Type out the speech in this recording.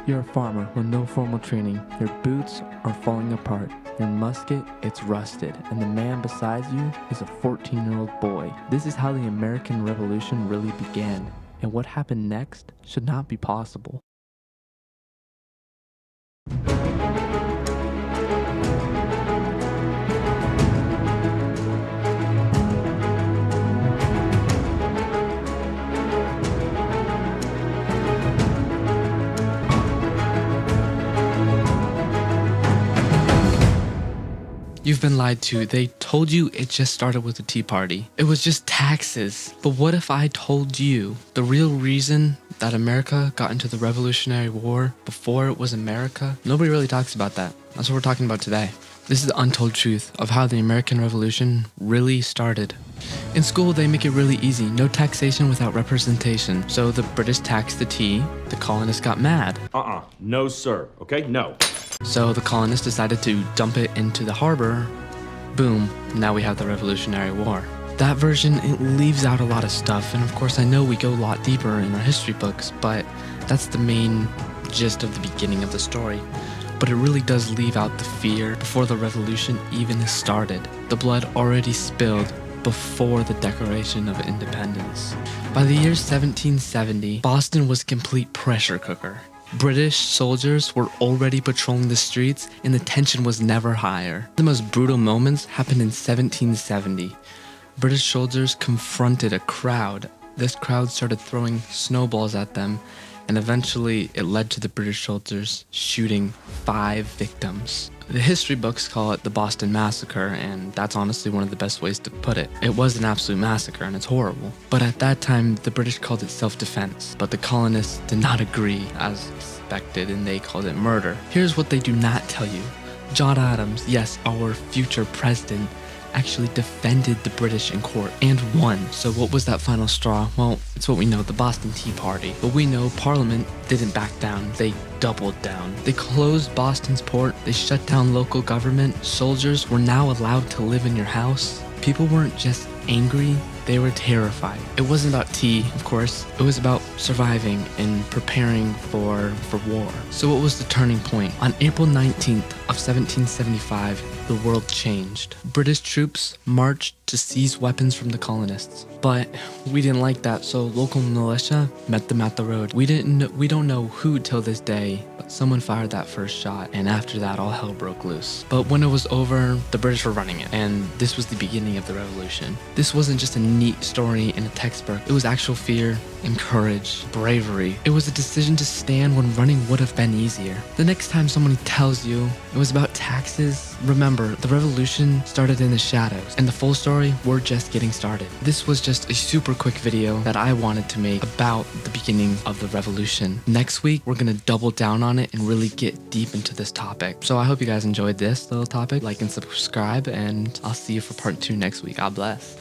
You're a farmer with no formal training. Your boots are falling apart. Your musket, it's rusted. And the man beside you is a 14-year-old boy. This is how the American Revolution really began. And what happened next should not be possible. You've been lied to. They told you it just started with the Tea Party. It was just taxes. But what if I told you the real reason that America got into the Revolutionary War before it was America? Nobody really talks about that. That's what we're talking about today. This is the untold truth of how the American Revolution really started. In school, they make it really easy. No taxation without representation. So the British taxed the tea. The colonists got mad. No, sir. Okay? No. So the colonists decided to dump it into the harbor. Boom, now we have the Revolutionary War. That version, it leaves out a lot of stuff, and of course I know we go a lot deeper in our history books, but that's the main gist of the beginning of the story. But it really does leave out the fear before the revolution even started. The blood already spilled before the Declaration of Independence. By the year 1770, Boston was a complete pressure cooker. British soldiers were already patrolling the streets and the tension was never higher. The most brutal moments happened in 1770. British soldiers confronted a crowd. This crowd started throwing snowballs at them, and eventually it led to the British soldiers shooting 5 victims. The history books call it the Boston Massacre, and that's honestly one of the best ways to put it. It was an absolute massacre, and it's horrible. But at that time, the British called it self-defense, but the colonists did not agree, as expected, and they called it murder. Here's what they do not tell you. John Adams, yes, our future president, actually defended the British in court and won. So what was that final straw? Well, it's what we know, the Boston Tea Party. But we know Parliament didn't back down. They doubled down. They closed Boston's port. They shut down local government. Soldiers were now allowed to live in your house. People weren't just angry, they were terrified. It wasn't about tea, of course. It was about surviving and preparing for war. So what was the turning point? On April 19th of 1775, the world changed. British troops marched to seize weapons from the colonists. But we didn't like that, so local militia met them at the road. We don't know who till this day, but someone fired that first shot, and after that all hell broke loose. But when it was over, the British were running it, and this was the beginning of the revolution. This wasn't just a neat story in a textbook. It was actual fear and courage, bravery. It was a decision to stand when running would have been easier. The next time somebody tells you it was about taxes, remember, the revolution started in the shadows, and the full story, we're just getting started. This was just a super quick video that I wanted to make about the beginning of the revolution. Next week, we're gonna double down on it and really get deep into this topic. So I hope you guys enjoyed this little topic. Like and subscribe, and I'll see you for part 2 next week. God bless.